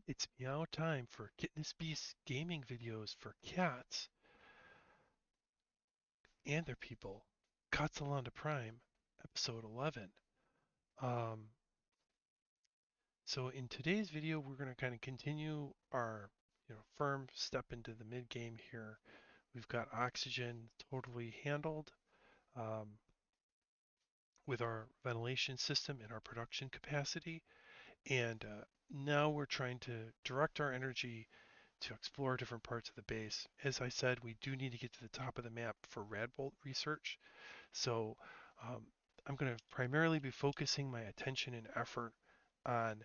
It's meow time for KittenouSbeast gaming videos for cats and their people. KatzeLande Prime, episode 11. Um, so in today's video, we're going to kind of continue our firm step into the mid game here. We've got oxygen totally handled um, with our ventilation system and our production capacity, and now we're trying to direct our energy to explore different parts of the base. As I said, we do need to get to the top of the map for radbolt research. So um, I'm going to primarily be focusing my attention and effort on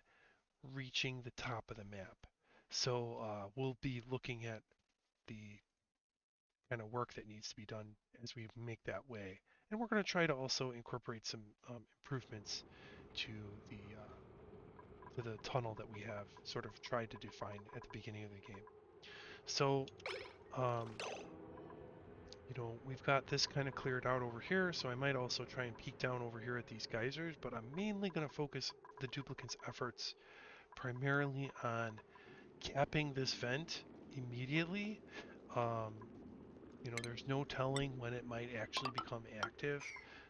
reaching the top of the map. So we'll be looking at the kind of work that needs to be done as we make that way. And we're going to try to also incorporate some improvements to the tunnel that we have sort of tried to define at the beginning of the game. So um, we've got this kind of cleared out over here, so I might also try and peek down over here at these geysers, but I'm mainly going to focus the duplicant's efforts primarily on capping this vent immediately. Um, there's no telling when it might actually become active,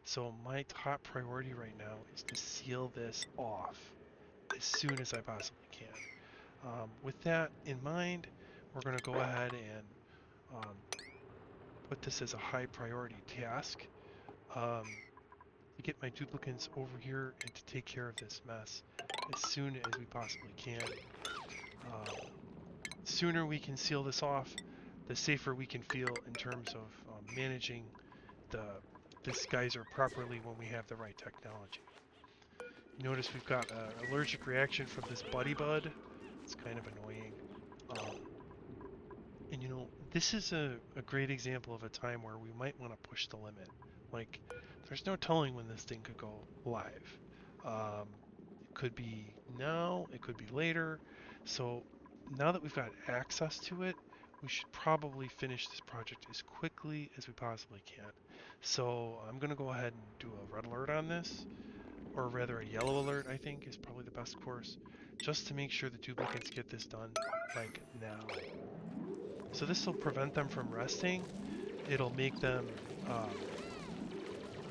so my top priority right now is to seal this off as soon as I possibly can. With that in mind, we're going to go ahead and um, put this as a high priority task. To get my duplicants over here and to take care of this mess as soon as we possibly can. Sooner we can seal this off, the safer we can feel in terms of managing the this geyser properly when we have the right technology. Notice we've got an allergic reaction from this buddy bud. It's kind of annoying. Um, and this is a great example of a time where we might want to push the limit. Like, there's no telling when this thing could go live. It could be now, it could be later. So now that we've got access to it, we should probably finish this project as quickly as we possibly can. So I'm going to go ahead and do a red alert on this, or rather a yellow alert, I think, is probably the best course, just to make sure the duplicates get this done, like, now. So this will prevent them from resting. It'll make them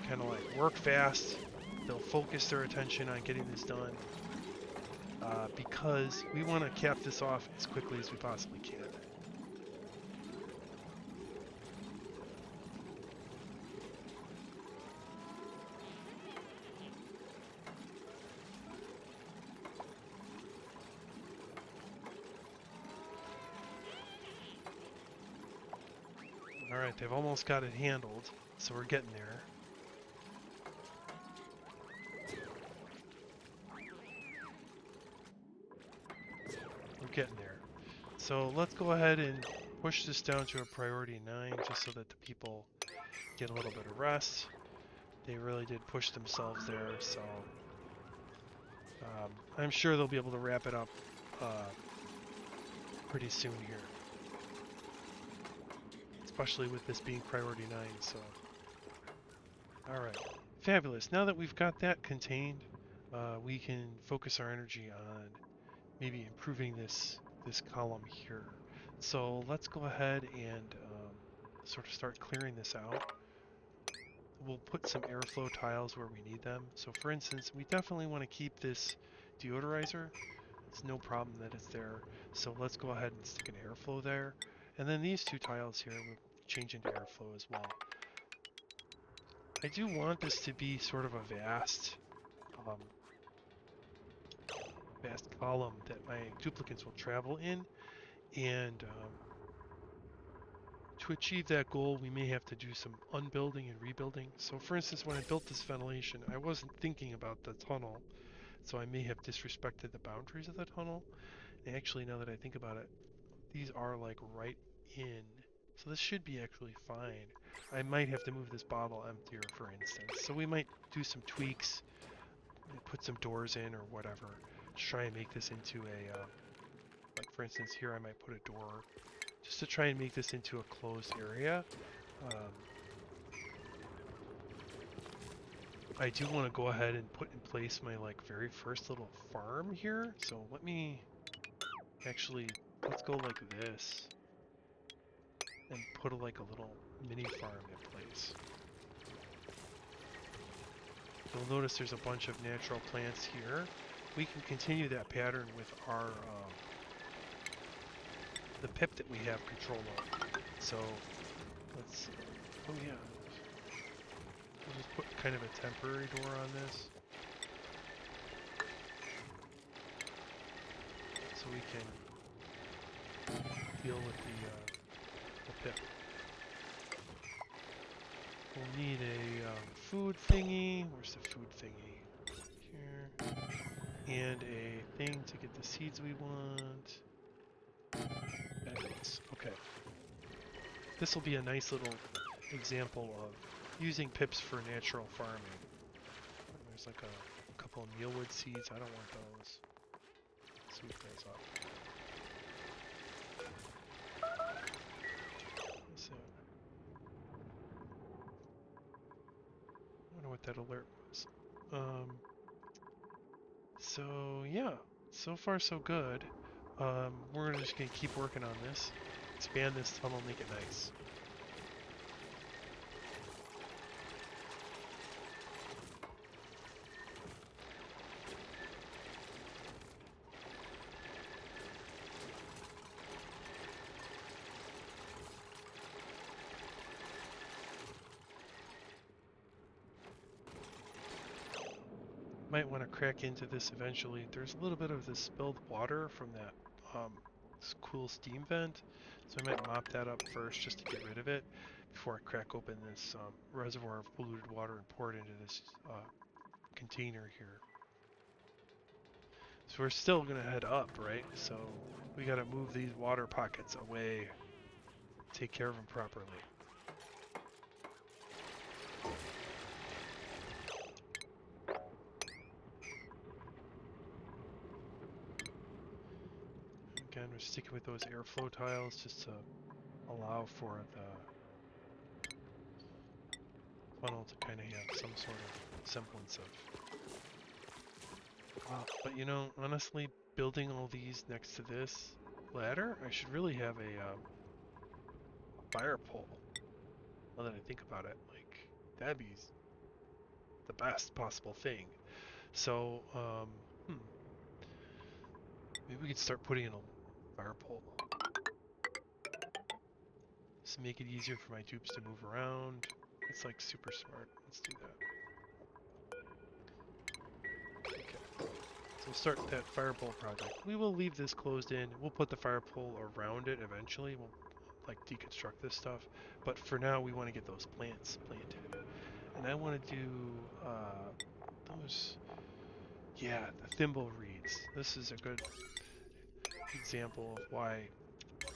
kind of like work fast. They'll focus their attention on getting this done because we want to cap this off as quickly as we possibly can. Alright, they've almost got it handled, so we're getting there. We're getting there. So let's go ahead and push this down to a priority 9 just so that the people get a little bit of rest. They really did push themselves there, so I'm sure they'll be able to wrap it up pretty soon here. Especially with this being priority 9, so... Alright, fabulous. Now that we've got that contained, we can focus our energy on maybe improving this column here. So let's go ahead and sort of start clearing this out. We'll put some airflow tiles where we need them. So for instance, we definitely want to keep this deodorizer. It's no problem that it's there. So let's go ahead and stick an airflow there. And then these two tiles here will change into airflow as well. I do want this to be sort of a vast column that my duplicates will travel in, and to achieve that goal we may have to do some unbuilding and rebuilding. So for instance, when I built this ventilation, I wasn't thinking about the tunnel, so I may have disrespected the boundaries of the tunnel. And actually, now that I think about it, these are like right in, so this should be actually fine. I might have to move this bottle emptier, for instance, so we might do some tweaks, put some doors in or whatever to try and make this into a like for instance here I might put a door just to try and make this into a closed area. um, I do want to go ahead and put in place my like very first little farm here, so let me Actually, let's go like this and put like a little mini farm in place. You'll notice there's a bunch of natural plants here. We can continue that pattern with our the pip that we have control of. So let's, oh yeah, we'll just put kind of a temporary door on this, so we can deal with the pip. We'll need a food thingy. Where's the food thingy? Here. And a thing to get the seeds we want. Okay. This will be a nice little example of using pips for natural farming. There's like a couple of mealwood seeds. I don't want those. Sweep those up. So, I wonder what that alert was. So yeah, so far so good. We're just gonna keep working on this. Expand this tunnel, make it nice. Might want to crack into this eventually. There's a little bit of this spilled water from that this cool steam vent, so I might mop that up first just to get rid of it before I crack open this reservoir of polluted water and pour it into this container here. So we're still gonna head up, right? So we gotta move these water pockets away, take care of them properly. Again, we're sticking with those airflow tiles just to allow for the funnel to kind of have some sort of semblance of. But you know, honestly, building all these next to this ladder, I should really have a fire pole. Now that I think about it, like that'd be the best possible thing. So, maybe we could start putting in a fire pole. Just make it easier for my dupes to move around. It's like super smart. Let's do that. Okay. So we'll start that fire pole project. We will leave this closed in. We'll put the fire pole around it eventually. We'll like deconstruct this stuff. But for now, we want to get those plants planted. And I want to do those, yeah, the thimble reeds. This is a good example of why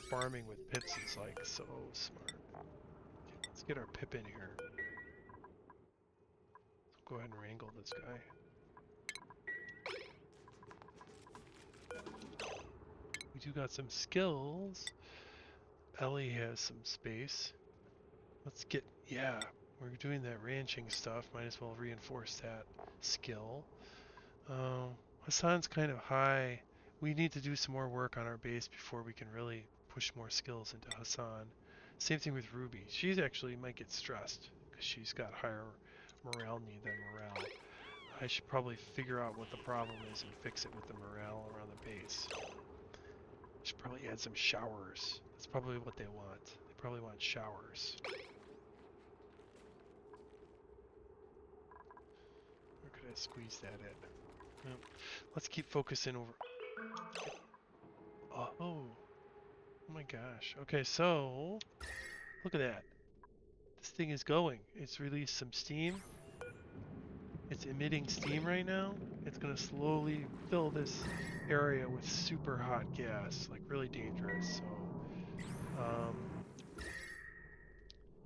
farming with pips is like so smart. Okay, let's get our pip in here. Go ahead and wrangle this guy. We do got some skills. Ellie has some space. Let's get, yeah, we're doing that ranching stuff. Might as well reinforce that skill. Hassan's kind of high. We need to do some more work on our base before we can really push more skills into Hassan. Same thing with Ruby. She's actually might get stressed because she's got higher morale need than morale. I should probably figure out what the problem is and fix it with the morale around the base. Should probably add some showers. That's probably what they want. They probably want showers. Or could I squeeze that in? Nope. Let's keep focusing over. Oh my gosh. Okay, so look at that. This thing is going. It's released some steam. It's emitting steam right now. It's gonna slowly fill this area with super hot gas, like really dangerous. So,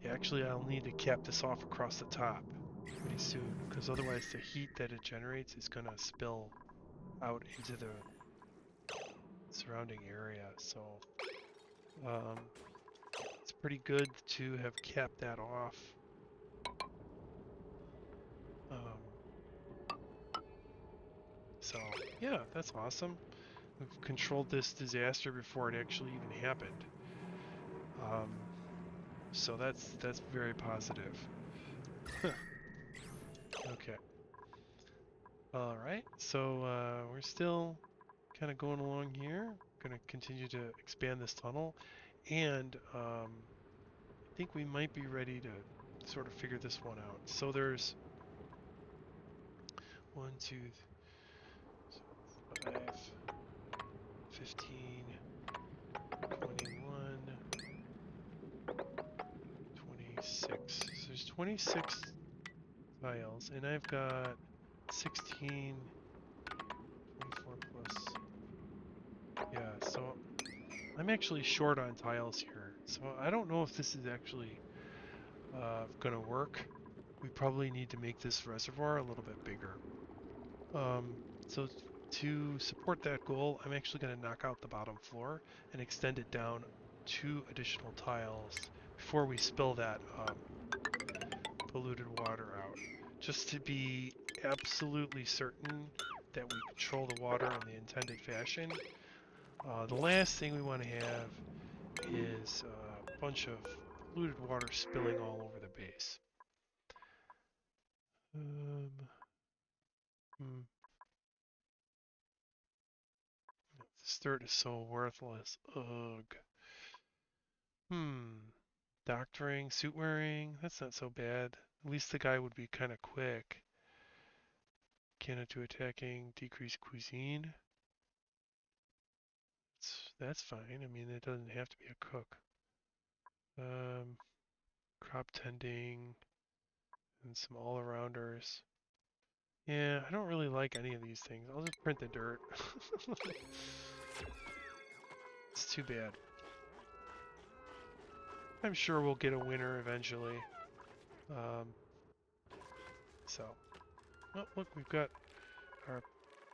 yeah, actually, I'll need to cap this off across the top pretty soon, because otherwise the heat that it generates is gonna spill out into the surrounding area. So, it's pretty good to have capped that off. So, yeah, that's awesome. We've controlled this disaster before it actually even happened. So that's very positive. Okay. All right. So we're still kind of going along here. Going to continue to expand this tunnel, and I think we might be ready to sort of figure this one out. So there's 1, 2, 5, 15, 21, 26. So there's 26 tiles, and I've got 16, 24 plus. Yeah, so I'm actually short on tiles here. So I don't know if this is actually gonna work. We probably need to make this reservoir a little bit bigger. So to support that goal, I'm actually going to knock out the bottom floor and extend it down 2 additional tiles before we spill that polluted water out. Just to be absolutely certain that we control the water in the intended fashion. The last thing we want to have is a bunch of polluted water spilling all over the base. This dirt is so worthless. Ugh. Doctoring, suit wearing, that's not so bad. At least the guy would be kind of quick. Cannon to attacking, decrease cuisine. That's fine. I mean, it doesn't have to be a cook. Crop tending, and some all-arounders. Yeah, I don't really like any of these things. I'll just print the dirt. It's too bad. I'm sure we'll get a winner eventually. So, oh, look, we've got our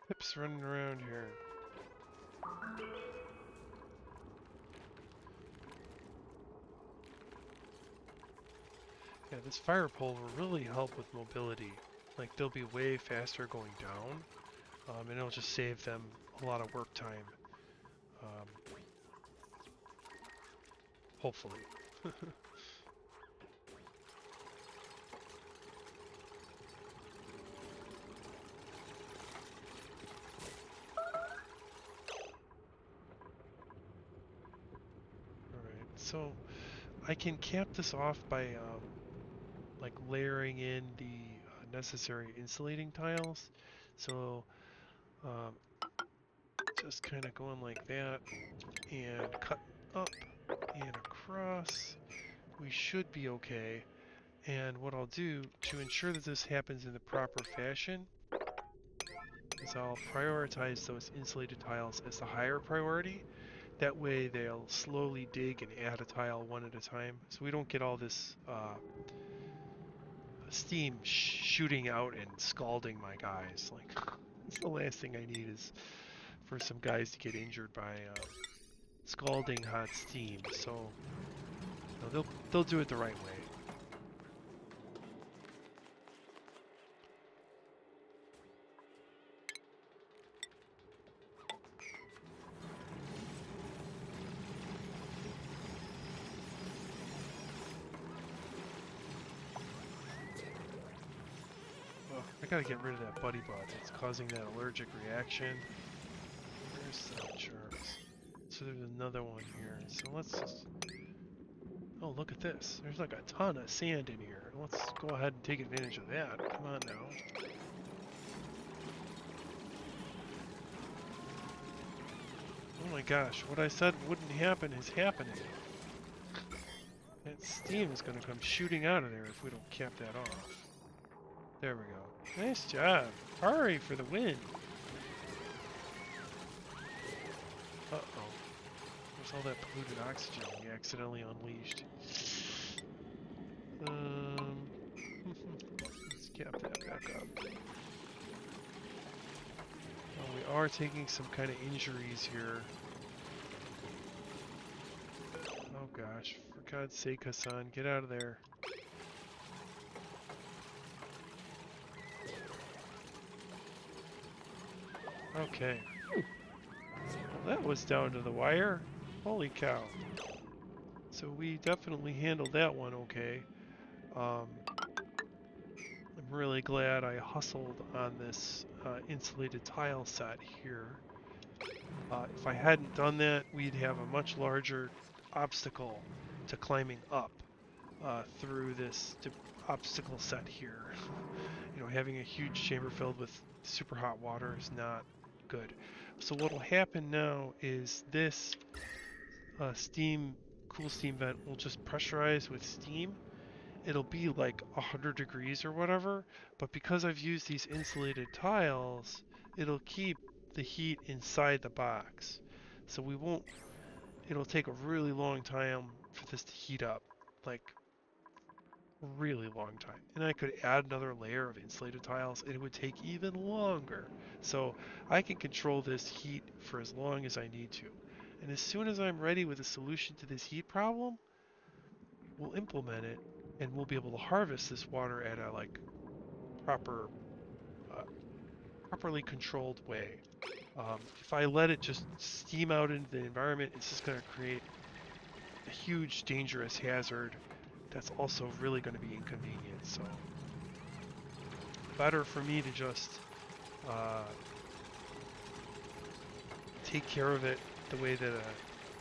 pips running around here. Yeah, this fire pole will really help with mobility. Like, they'll be way faster going down, and it'll just save them a lot of work time. Hopefully. Alright, so I can cap this off by like layering in the necessary insulating tiles. So just kind of going like that and cut up and across. We should be okay. And what I'll do to ensure that this happens in the proper fashion is I'll prioritize those insulated tiles as the higher priority. That way they'll slowly dig and add a tile one at a time, so we don't get all this steam shooting out and scalding my guys. Like, that's the last thing I need is for some guys to get injured by scalding hot steam. So they'll do it the right way. I gotta get rid of that buddy bug. It's causing that allergic reaction. Where's the germs? So there's another one here. So let's just... Oh, look at this. There's like a ton of sand in here. Let's go ahead and take advantage of that. Come on now. Oh my gosh, what I said wouldn't happen is happening. That steam is going to come shooting out of there if we don't cap that off. There we go. Nice job. Hurry for the win. Uh-oh. There's all that polluted oxygen we accidentally unleashed. Let's cap that back up. Well, we are taking some kind of injuries here. Oh gosh, for God's sake, Hassan, get out of there. Okay. that was down to the wire. Holy cow. So we definitely handled that one okay. I'm really glad I hustled on this insulated tile set here. If I hadn't done that, we'd have a much larger obstacle to climbing up through this obstacle set here. You know, having a huge chamber filled with super hot water is not good. So what will happen now is this cool steam vent will just pressurize with steam. It'll be like 100 degrees or whatever, but because I've used these insulated tiles, it'll keep the heat inside the box. So we won't, it'll take a really long time for this to heat up, like really long time. And I could add another layer of insulated tiles and it would take even longer. So I can control this heat for as long as I need to. And as soon as I'm ready with a solution to this heat problem, we'll implement it and we'll be able to harvest this water at a like proper, uh, properly controlled way. If I let it just steam out into the environment, it's just going to create a huge dangerous hazard that's also really going to be inconvenient. So better for me to just uh, take care of it the way that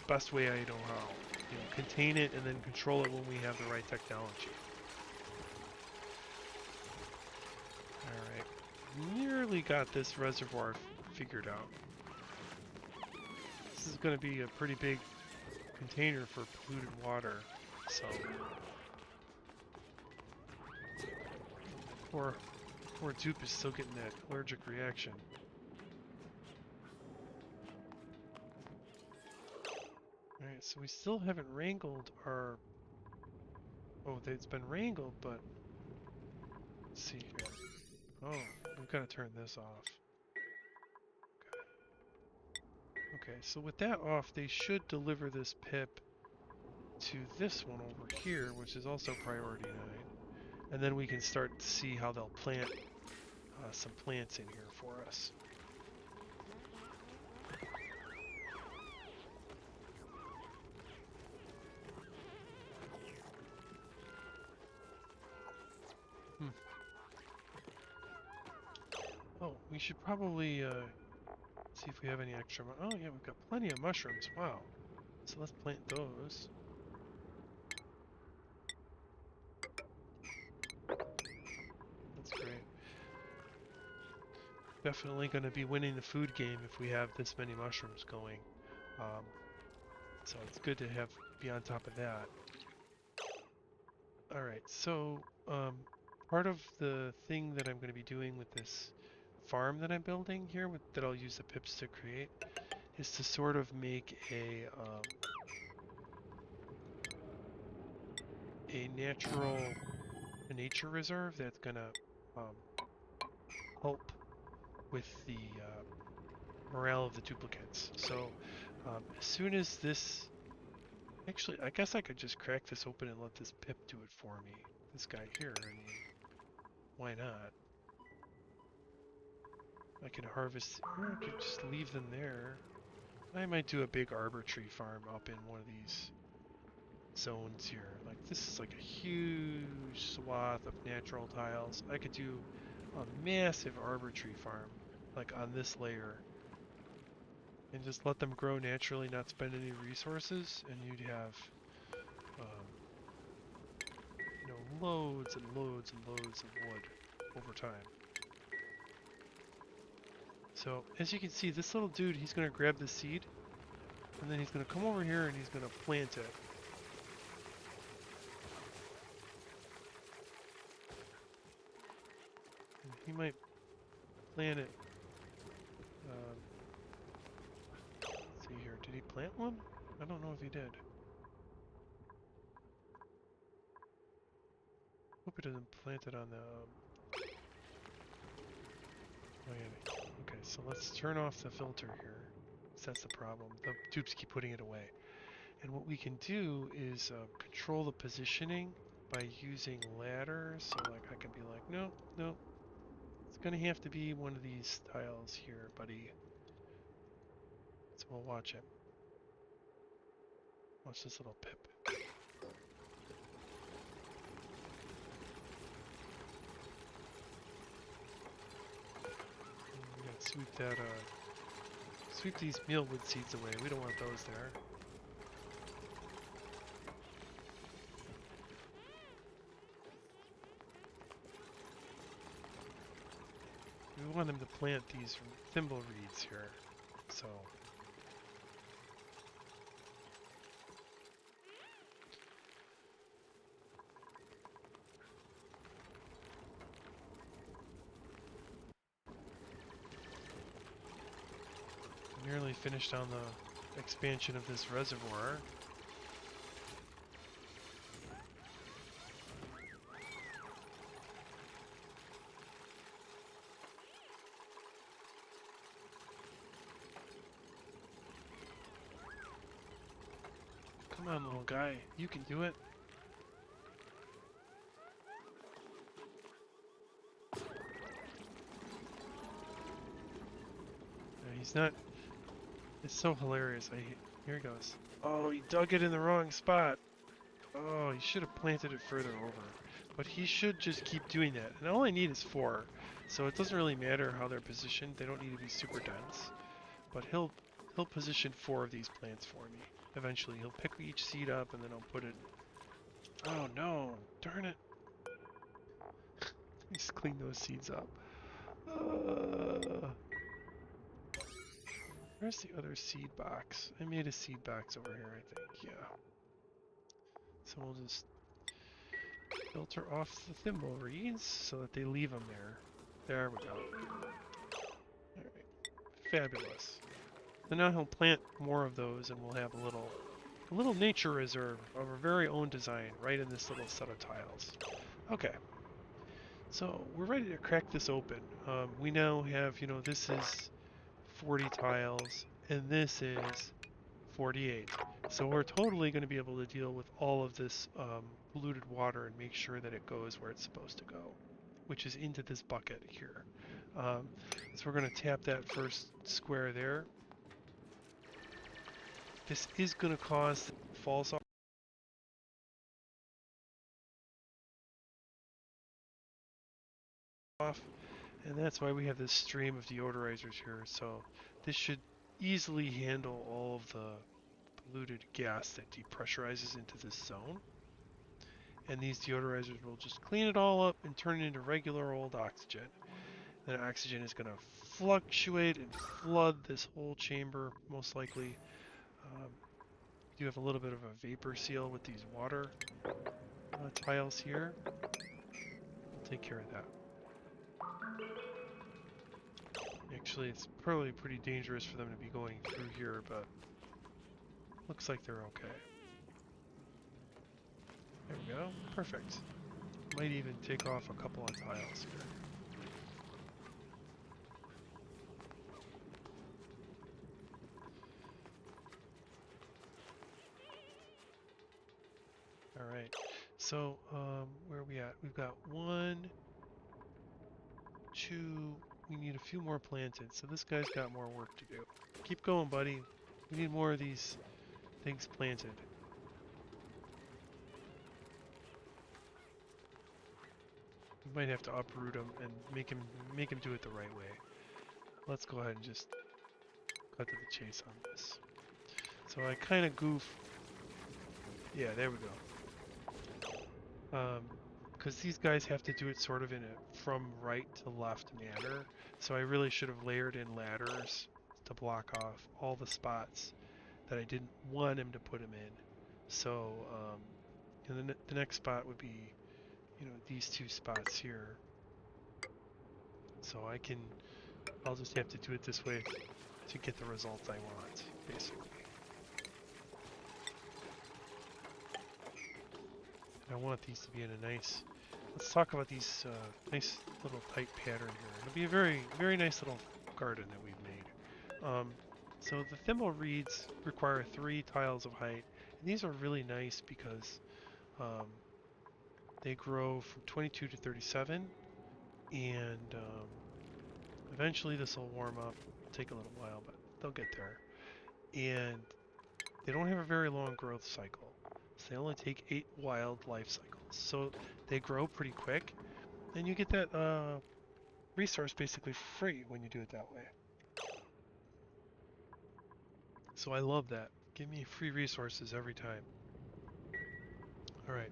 best way I know how. You know, contain it and then control it when we have the right technology. Alright, nearly got this reservoir figured out. This is going to be a pretty big container for polluted water, so poor dupe is still getting that allergic reaction. Alright, so we still haven't wrangled our... Oh, it's been wrangled, but... Let's see here. Oh, we've got to turn this off. Okay, so with that off, they should deliver this pip to this one over here, which is also priority 9. And then we can start to see how they'll plant some plants in here for us. Oh, we should probably see if we have any extra. Oh yeah, we've got plenty of mushrooms. Wow. So let's plant those. That's great. Definitely going to be winning the food game if we have this many mushrooms going. So it's good to be on top of that. Alright, so part of the thing that I'm going to be doing with this farm that I'm building here, that I'll use the pips to create, is to sort of make a nature reserve that's going to help with the morale of the duplicates. So as soon as this... Actually, I guess I could just crack this open and let this pip do it for me. This guy here, I mean, why not? I can harvest, or I could just leave them there. I might do a big arbor tree farm up in one of these zones here. Like, this is like a huge swath of natural tiles. I could do a massive arbor tree farm, like on this layer, and just let them grow naturally, not spend any resources, and you'd have you know, loads and loads and loads of wood over time. So, as you can see, this little dude, he's going to grab the seed, and then he's going to come over here and he's going to plant it. And he might plant it. Let's see here, did he plant one? I don't know if he did. Hope he doesn't plant it on the... Oh, yeah. Okay, so let's turn off the filter here. That's the problem. The dupes keep putting it away. And what we can do is control the positioning by using ladders. So like I can be like, no, no, it's gonna have to be one of these tiles here, buddy. So we'll watch him. Watch this little pip. We gotta sweep that, sweep these mealwood seeds away. We don't want those there. We want them to plant these thimble reeds here. So nearly finished on the expansion of this reservoir. Come on, little guy. You can do it. He's not... It's so hilarious. Here he goes. Oh, he dug it in the wrong spot. Oh, he should have planted it further over. But he should just keep doing that. And all I need is 4. So it doesn't really matter how they're positioned. They don't need to be super dense. But he'll position 4 of these plants for me. Eventually, he'll pick each seed up and then I'll put it... Oh no! Darn it! Just clean those seeds up. Where's the other seed box? I made a seed box over here, I think. Yeah. So we'll just filter off the thimble reeds so that they leave them there. There we go. Alright. Fabulous. So now he'll plant more of those and we'll have a little nature reserve of our very own design right in this little set of tiles. Okay. So we're ready to crack this open. We now have, you know, this is 40 tiles and this is 48. So we're totally going to be able to deal with all of this polluted water and make sure that it goes where it's supposed to go, which is into this bucket here. So we're going to tap that first square there. This is going to cause falls off, and that's why we have this stream of deodorizers here. So this should easily handle all of the polluted gas that depressurizes into this zone. And these deodorizers will just clean it all up and turn it into regular old oxygen. Then oxygen is going to fluctuate and flood this whole chamber, most likely. We do have a little bit of a vapor seal with these water tiles here. We'll take care of that. Actually, it's probably pretty dangerous for them to be going through here, but looks like they're okay. There we go. Perfect. Might even take off a couple of tiles here. Alright, so where are we at? We've got 1, 2, we need a few more planted, so this guy's got more work to do. Keep going, buddy. We need more of these things planted. We might have to uproot him and make him do it the right way. Let's go ahead and just cut to the chase on this. So I kind of goof. Yeah, there we go. Because these guys have to do it sort of in a from right to left manner. So I really should have layered in ladders to block off all the spots that I didn't want him to put him in. So and the next spot would be, you know, these 2 spots here. So I'll just have to do it this way to get the result I want, basically. And I want these to be in a nice... Let's talk about these nice little tight pattern here. It'll be a very, very nice little garden that we've made. So the thimble reeds require 3 tiles of height. And these are really nice because they grow from 22 to 37. And eventually this will warm up. It'll take a little while, but they'll get there. and they don't have a very long growth cycle. So they only take 8 wild life cycles. So they grow pretty quick, and you get that resource basically for free when you do it that way. So I love that. Give me free resources every time. Alright,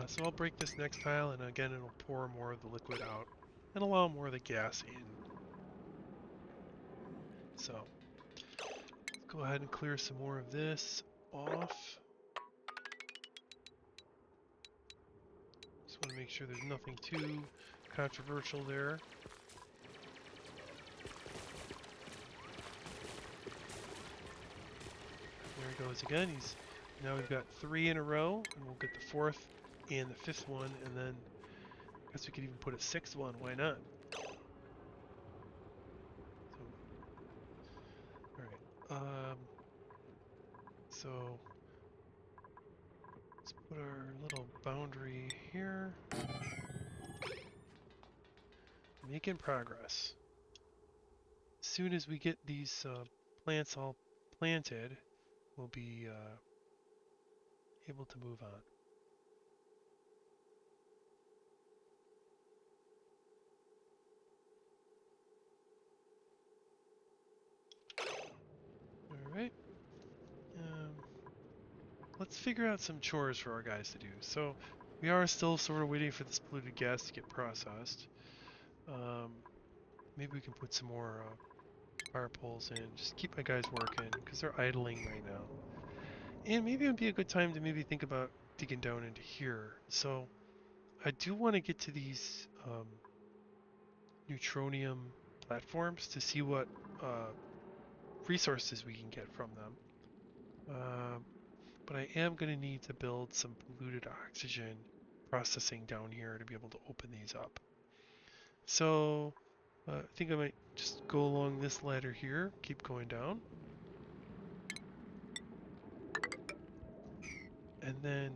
so I'll break this next tile, and again it'll pour more of the liquid out and allow more of the gas in. So, let's go ahead and clear some more of this off. Just want to make sure there's nothing too controversial there. There he goes again. Now we've got 3 in a row, and we'll get the 4th and the 5th one, and then I guess we could even put a 6th one. Why not? So, all right. So let's put our little boundary here. Making progress. As soon as we get these plants all planted, we'll be able to move on. Alright. Let's figure out some chores for our guys to do. So we are still sort of waiting for this polluted gas to get processed. Maybe we can put some more fire poles in. Just keep my guys working because they're idling right now. And maybe it would be a good time to maybe think about digging down into here. So I do want to get to these neutronium platforms to see what resources we can get from them. But I am going to need to build some polluted oxygen processing down here to be able to open these up. So I think I might just go along this ladder here, keep going down. And then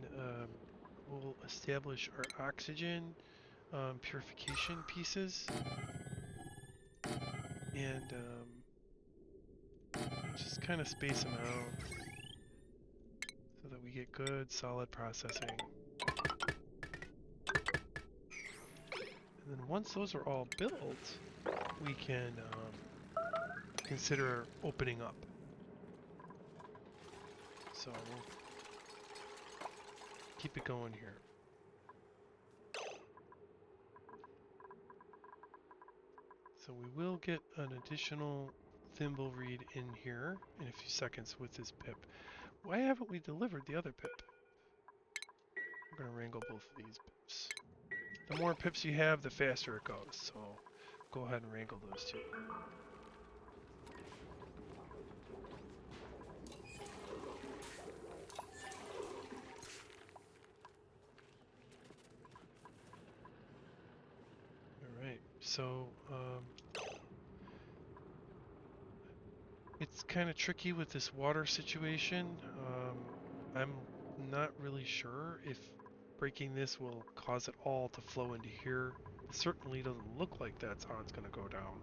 we'll establish our oxygen purification pieces. And just kind of space them out so that we get good, solid processing. And then once those are all built, we can consider opening up. So we'll keep it going here. So we will get an additional thimble reed in here in a few seconds with this pip. Why haven't we delivered the other pip? We're going to wrangle both of these pips. The more pips you have, the faster it goes. So go ahead and wrangle those two. Alright, so it's kind of tricky with this water situation. I'm not really sure if breaking this will cause it all to flow into here. It certainly doesn't look like that's how it's going to go down.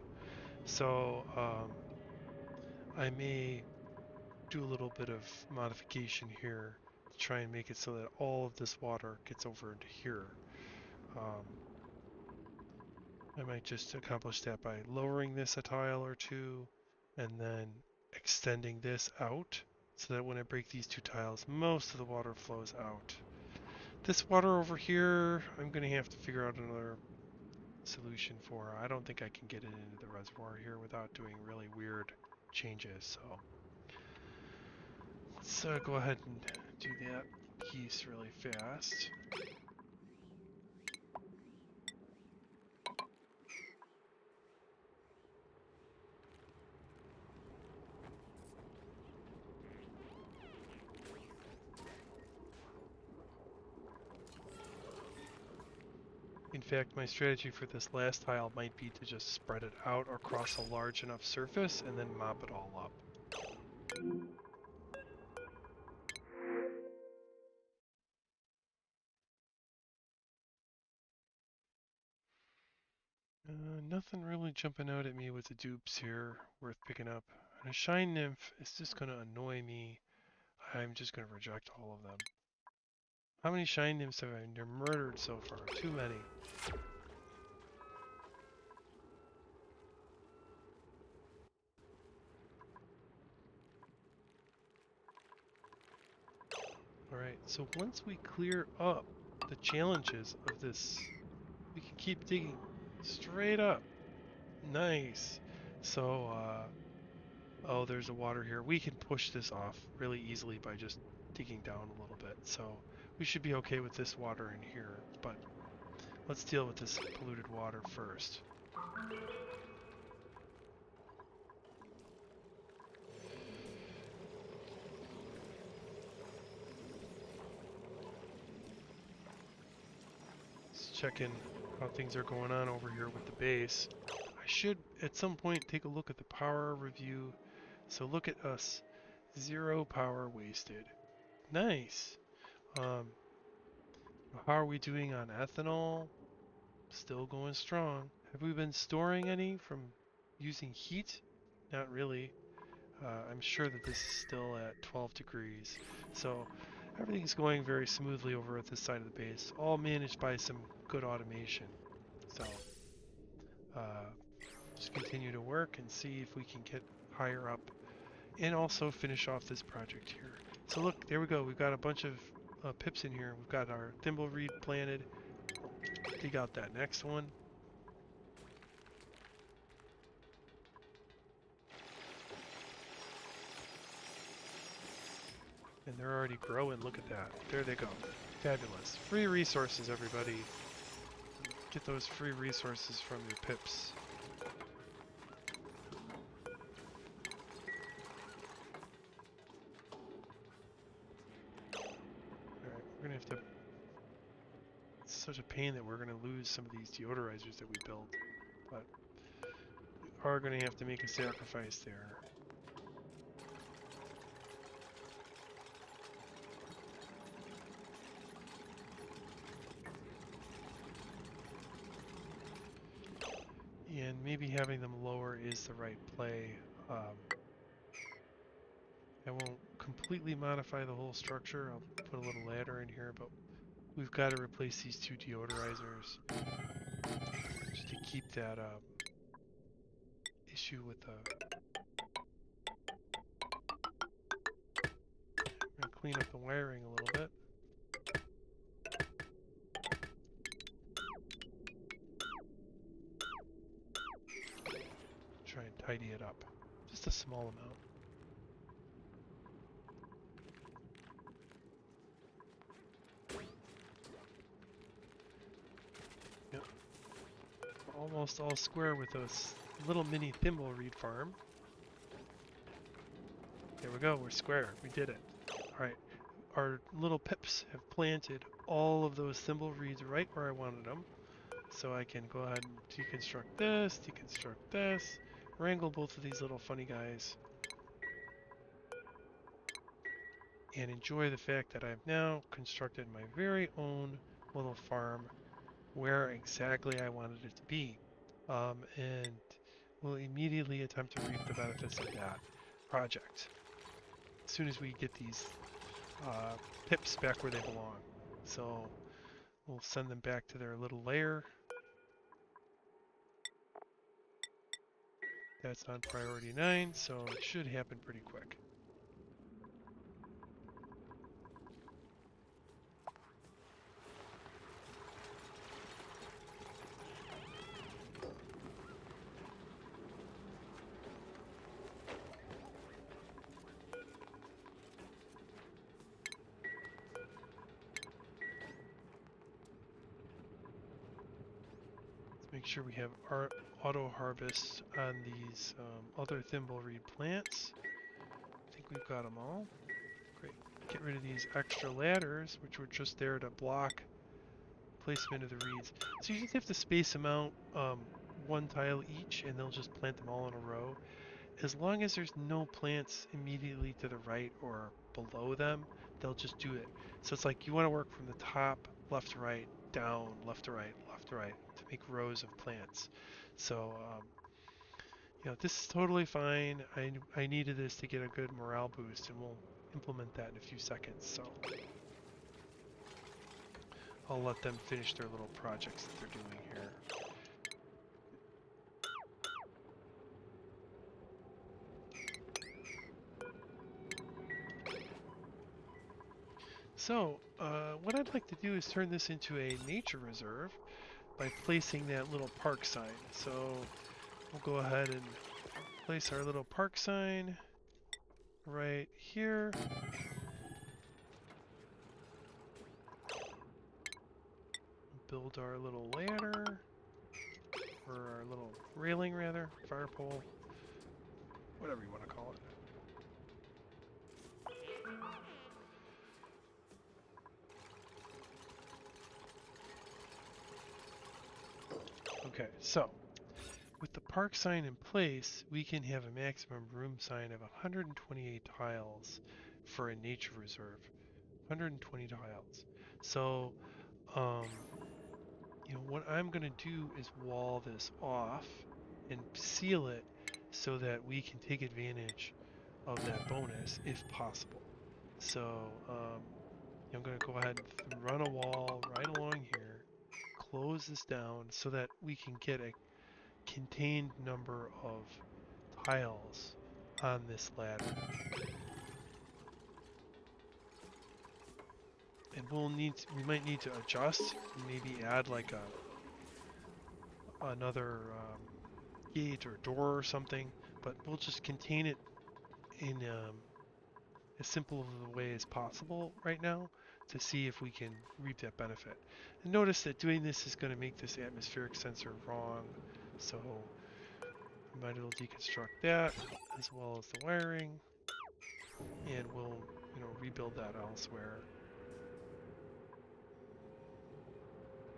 So I may do a little bit of modification here to try and make it so that all of this water gets over into here. I might just accomplish that by lowering this a tile or two and then extending this out so that when I break these two tiles, most of the water flows out. This water over here, I'm going to have to figure out another solution for. I don't think I can get it into the reservoir here without doing really weird changes. So let's go ahead and do that piece really fast. In fact, my strategy for this last tile might be to just spread it out across a large enough surface and then mop it all up. Nothing really jumping out at me with the dupes here worth picking up. And a shine nymph is just going to annoy me. I'm just going to reject all of them. How many shine nymphs have I murdered so far? Too many. Alright, so once we clear up the challenges of this, we can keep digging straight up. Nice. So, oh, there's a water here. We can push this off really easily by just digging down a little bit. So we should be okay with this water in here, but let's deal with this polluted water first. Let's check in how things are going on over here with the base. I should at some point take a look at the power review. So look at us. 0 power wasted. Nice. Um, how are we doing on ethanol? Still going strong. Have we been storing any from using heat? Not really. I'm sure that this is still at 12 degrees. So everything's going very smoothly over at this side of the base, all managed by some good automation. So uh, just continue to work and see if we can get higher up and also finish off this project here. So look, there we go. We've got a bunch of pips in here. We've got our thimbleweed planted. Dig out that next one. And they're already growing. Look at that. There they go. Fabulous. Free resources, everybody. Get those free resources from your pips. Alright, we're going to have to... It's such a pain that we're going to lose some of these deodorizers that we built. But we are going to have to make a sacrifice there. And maybe having them lower is the right play. I won't completely modify the whole structure. I'll put a little ladder in here, but we've got to replace these 2 deodorizers just to keep that issue with the... I'm going to clean up the wiring a little bit. Try and tidy it up. Just a small amount. Yep. We're almost all square with this little mini thimbleweed farm. There we go, we're square. We did it. Alright. Our little pips have planted all of those thimbleweeds right where I wanted them. So I can go ahead and deconstruct this, wrangle both of these little funny guys, and enjoy the fact that I've now constructed my very own little farm where exactly I wanted it to be. And we'll immediately attempt to reap the benefits of that project as soon as we get these pips back where they belong. So we'll send them back to their little lair. That's on priority 9, so it should happen pretty quick. Make sure we have our auto harvest on these other thimbleweed plants. I think we've got them all. Great. Get rid of these extra ladders, which were just there to block placement of the reeds. So you just have to space them out 1 tile each, and they'll just plant them all in a row. As long as there's no plants immediately to the right or below them, they'll just do it. So it's like you want to work from the top, left to right, down, left to right, to make rows of plants. So this is totally fine. I needed this to get a good morale boost, and we'll implement that in a few seconds. So I'll let them finish their little projects that they're doing here. So, what I'd like to do is turn this into a nature reserve by placing that little park sign. So, we'll go ahead and place our little park sign right here. Build our little ladder, or our little railing rather, fire pole, whatever you want to call it. Okay, so with the park sign in place, we can have a maximum room sign of 128 tiles for a nature reserve. 120 tiles. So, what I'm going to do is wall this off and seal it so that we can take advantage of that bonus if possible. So, I'm going to go ahead and run a wall right along here, close this down so that we can get a contained number of tiles on this ladder. And we might need to adjust, maybe add like another gate or door or something, but we'll just contain it in as simple of a way as possible right now to see if we can reap that benefit. And notice that doing this is going to make this atmospheric sensor wrong, so we might as well deconstruct that as well as the wiring, and we'll rebuild that elsewhere.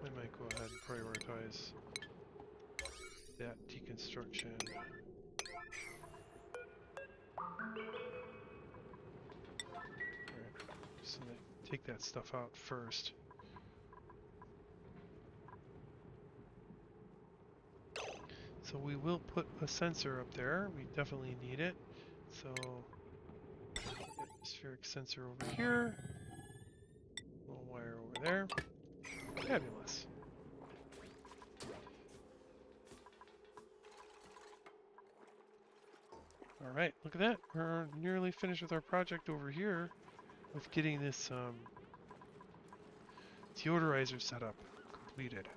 I might go ahead and prioritize that deconstruction. Alright, so take that stuff out first. So we will put a sensor up there. We definitely need it. So atmospheric sensor over here. Little wire over there. Fabulous. Alright, look at that. We're nearly finished with our project over here with getting this deodorizer setup completed.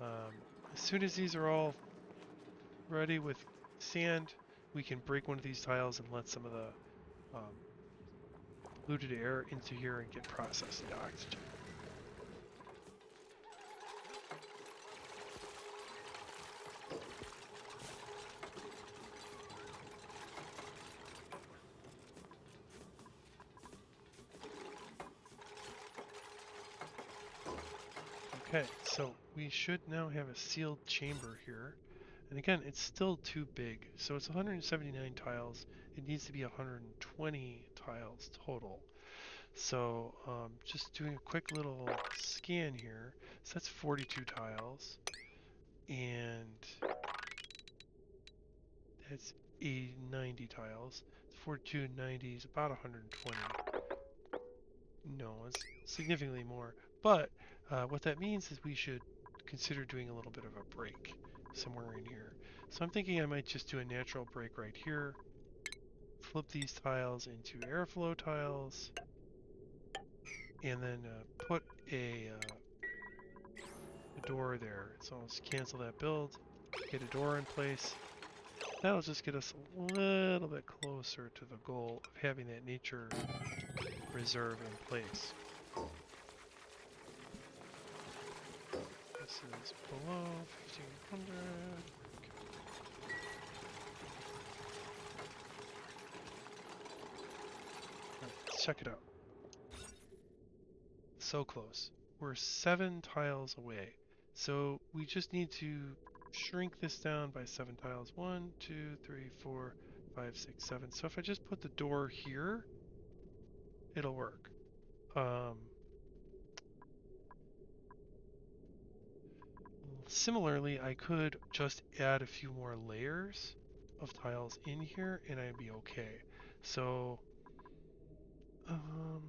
As soon as these are all ready with sand, we can break one of these tiles and let some of the polluted air into here and get processed into oxygen. Okay, so we should now have a sealed chamber here. And again, it's still too big. So it's 179 tiles. It needs to be 120 tiles total. So just doing a quick little scan here. So that's 42 tiles. And that's 90 tiles. 42, 90 is about 120. No, it's significantly more. But what that means is we should consider doing a little bit of a break somewhere in here. So I'm thinking I might just do a natural break right here. Flip these tiles into airflow tiles. And then put a door there. So let's cancel that build. Get a door in place. That'll just get us a little bit closer to the goal of having that nature reserve in place. This is below 1500. Okay. Right, let's check it out. So close. We're 7 tiles away. So we just need to shrink this down by 7 tiles. 1, 2, 3, 4, 5, 6, 7. So if I just put the door here, it'll work. Similarly, I could just add a few more layers of tiles in here and I'd be okay. So, um,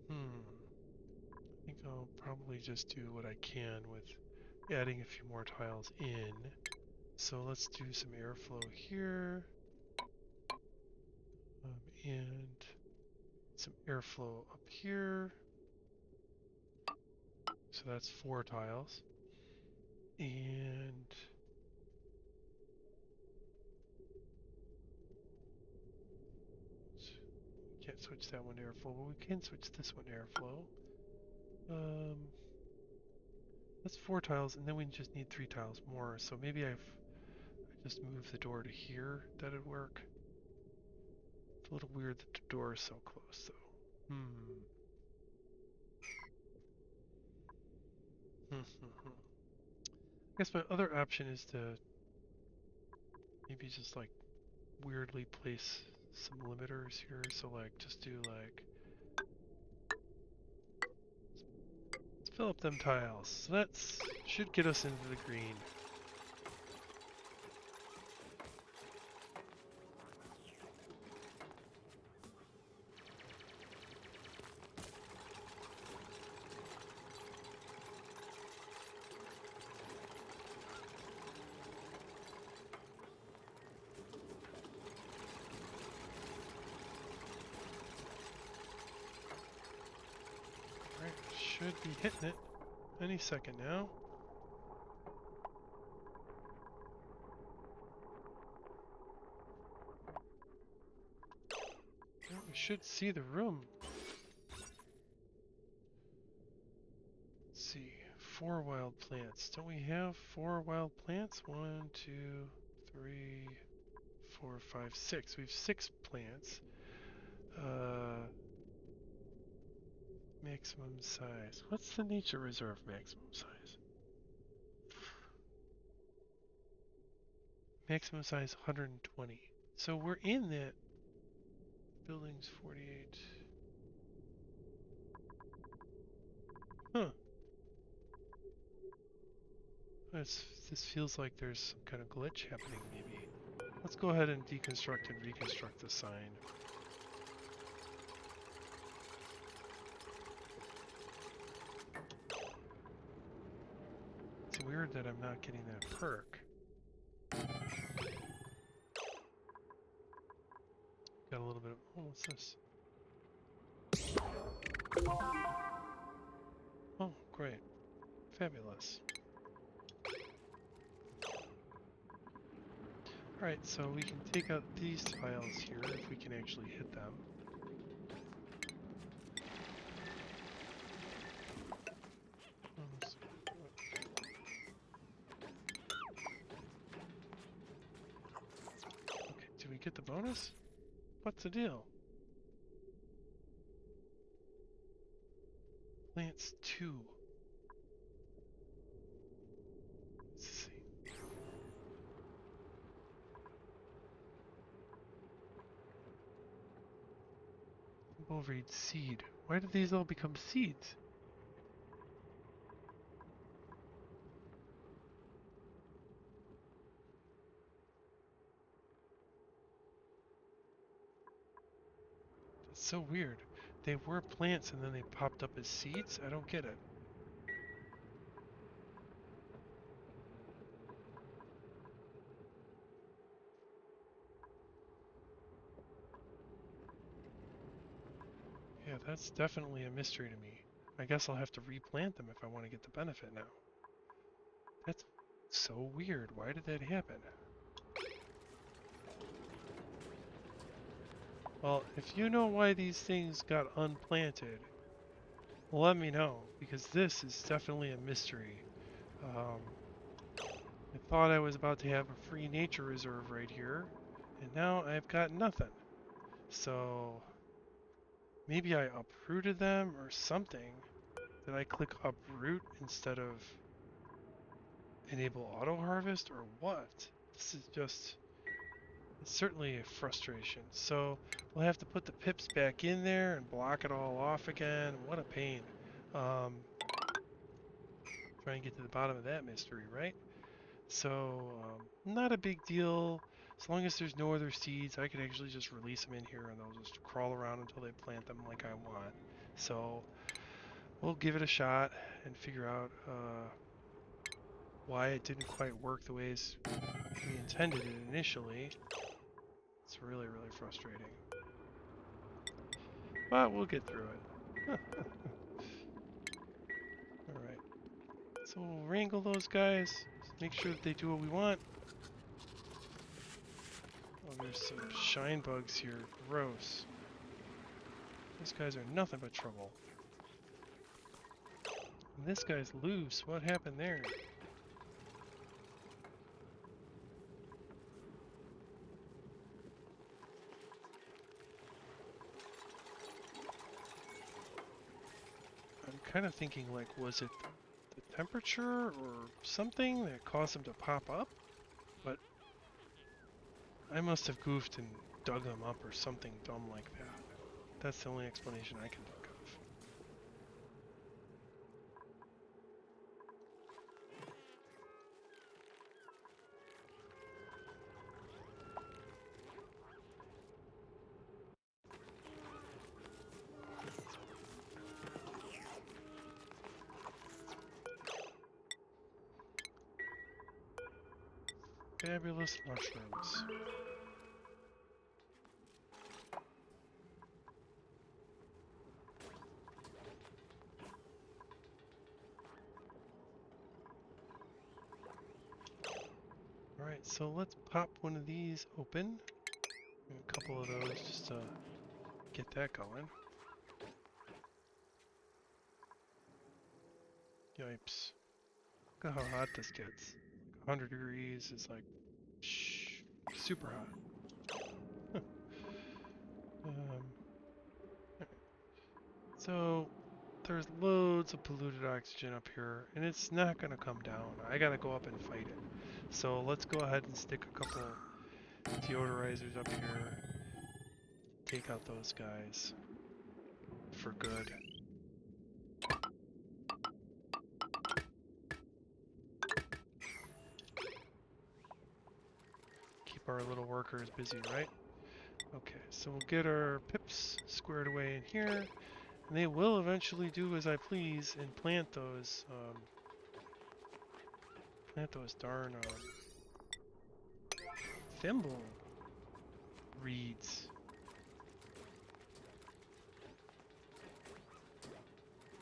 I think I'll probably just do what I can with adding a few more tiles in. So let's do some airflow here, and some airflow up here. So that's 4 tiles. And can't switch that one to airflow, but we can switch this one to airflow. Um, that's 4 tiles, and then we just need 3 tiles more. So maybe I just move the door to here. That'd work. It's a little weird that the door is so close, though. I guess my other option is to maybe just like weirdly place some limiters here. So like just do like let's fill up them tiles. So that's should get us into the green. Alright, should be hitting it any second now. Well, we should see the room. Let's see, 4 wild plants. Don't we have 4 wild plants? 1, 2, 3, 4, 5, 6. We have 6 plants. Maximum size. What's the nature reserve maximum size? Maximum size 120. So we're in that. Buildings 48. Huh. This feels like there's some kind of glitch happening, maybe. Let's go ahead and deconstruct and reconstruct the sign. It's weird that I'm not getting that perk. Got a little bit of... Oh, what's this? Oh, great. Fabulous. Alright, so we can take out these tiles here if we can actually hit them. Okay, do we get the bonus? What's the deal? Plants 2. Let's see. Overeat seed. Why did these all become seeds? That's so weird. They were plants and then they popped up as seeds? I don't get it. Yeah, that's definitely a mystery to me. I guess I'll have to replant them if I want to get the benefit now. That's so weird. Why did that happen? Well, if you know why these things got unplanted, let me know, because this is definitely a mystery. I thought I was about to have a free nature reserve right here, and now I've got nothing. So maybe I uprooted them or something. Did I click uproot instead of enable auto harvest or what? This is just It's certainly a frustration. So we'll have to put the pips back in there and block it all off again. What a pain. Um, Try and get to the bottom of that mystery, right? So not a big deal. As long as there's no other seeds, I could actually just release them in here and they'll just crawl around until they plant them like I want. So we'll give it a shot and figure out why it didn't quite work the ways we intended it initially. It's really, really frustrating. But we'll get through it. Alright. So we'll wrangle those guys. Make sure that they do what we want. Oh, there's some shine bugs here. Gross. These guys are nothing but trouble. And this guy's loose. What happened there? I'm kind of thinking, like, was it the temperature or something that caused them to pop up? But I must have goofed and dug them up or something dumb like that. That's the only explanation I can think of. Fabulous mushrooms. Alright, so let's pop one of these open. And a couple of those just to get that going. Yipes. Look at how hot this gets. 100 degrees is like super hot. Alright. So there's loads of polluted oxygen up here, and it's not gonna come down. I gotta go up and fight it. So let's go ahead and stick a couple deodorizers up here. Take out those guys for good. Keep our little workers busy, right? Okay, so we'll get our pips squared away in here, and they will eventually do as I please and plant those darn thimble reeds.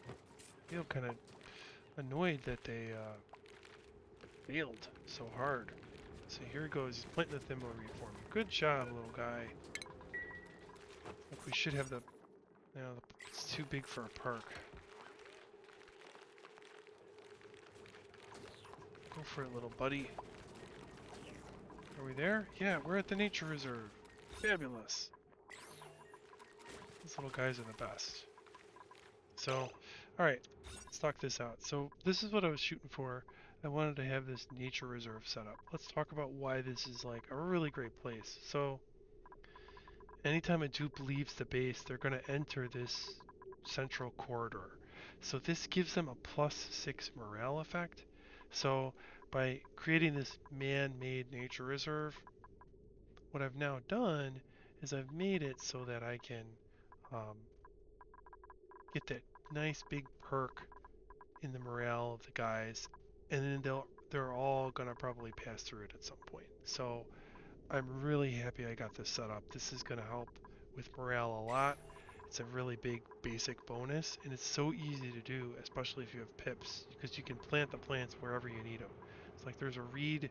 I feel kind of annoyed that they failed so hard. So here he goes, he's planting the thimble reed for me. Good job, little guy. Like we should have the, it's too big for a park. Go for it, little buddy. Are we there? Yeah, we're at the nature reserve. Fabulous. These little guys are the best. So, alright, let's talk this out. So this is what I was shooting for. I wanted to have this nature reserve set up. Let's talk about why this is like a really great place. So anytime a dupe leaves the base, they're going to enter this central corridor. So this gives them a +6 morale effect. So by creating this man-made nature reserve, what I've now done is I've made it so that I can um, get that nice big perk in the morale of the guys, and then they're all gonna probably pass through it at some point. So I'm really happy I got this set up. This is gonna help with morale a lot. It's a really big basic bonus, and it's so easy to do, especially if you have pips, because you can plant the plants wherever you need them. It's like there's a reed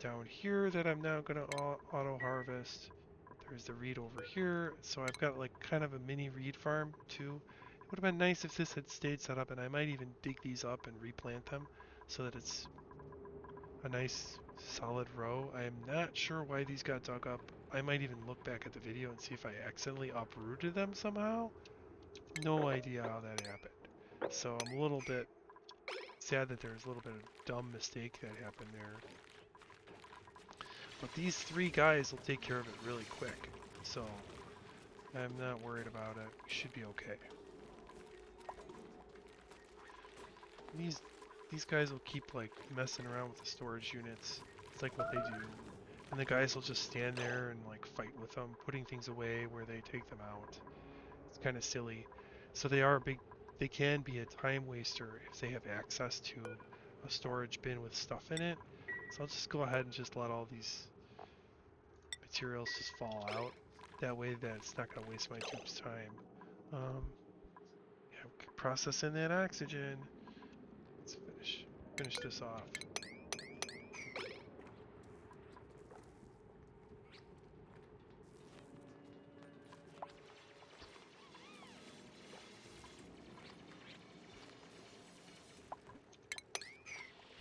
down here that I'm now gonna auto harvest. There's the reed over here, so I've got like kind of a mini reed farm too. It would have been nice if this had stayed set up, and I might even dig these up and replant them so that it's a nice solid row. I am not sure why these got dug up. I might even look back at the video and see if I accidentally uprooted them somehow. No idea how that happened. So I'm a little bit sad that there's a little bit of dumb mistake that happened there. But these 3 guys will take care of it really quick. So I'm not worried about it. We should be okay. These guys will keep like messing around with the storage units. It's like what they do. And the guys will just stand there and like fight with them, putting things away where they take them out. It's kind of silly. So they can be a time waster if they have access to a storage bin with stuff in it. So I'll just go ahead and just let all these materials just fall out. That way that it's not going to waste my tube's time. Um, yeah, processing that oxygen. Let's finish this off.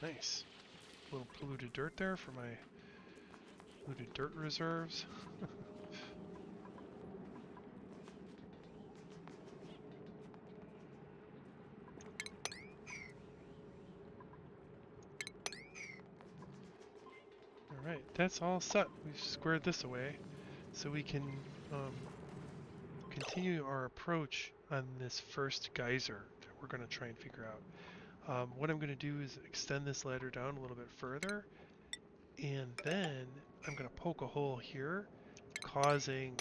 Nice. A little polluted dirt there for my polluted dirt reserves. Alright, that's all set. We've squared this away. So we can continue our approach on this first geyser that we're going to try and figure out. What I'm going to do is extend this ladder down a little bit further, and then I'm going to poke a hole here, causing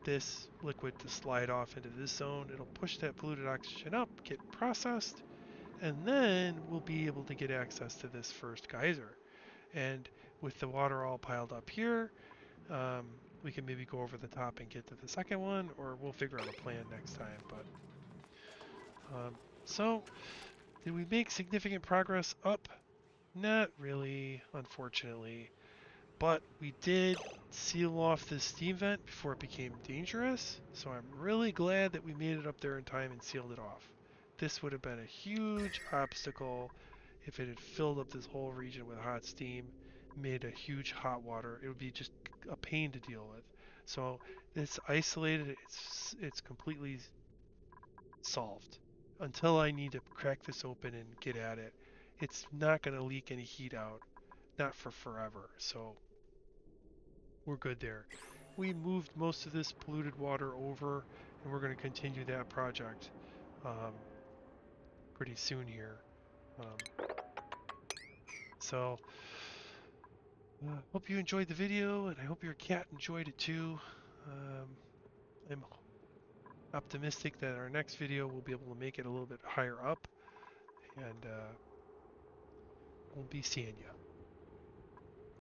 this liquid to slide off into this zone. It'll push that polluted oxygen up, get processed, and then we'll be able to get access to this first geyser. And with the water all piled up here, um, we can maybe go over the top and get to the second one, or we'll figure out a plan next time. But so, did we make significant progress up? Not really, unfortunately. But we did seal off this steam vent before it became dangerous, so I'm really glad that we made it up there in time and sealed it off. This would have been a huge obstacle if it had filled up this whole region with hot steam, made a huge hot water. It would be just a pain to deal with. So it's isolated, it's completely solved. Until I need to crack this open and get at it, it's not going to leak any heat out, not for forever. So we're good there. We moved most of this polluted water over, and we're going to continue that project um, pretty soon here. Um, so, hope you enjoyed the video, and I hope your cat enjoyed it too. I'm optimistic that our next video will be able to make it a little bit higher up, and we'll be seeing you.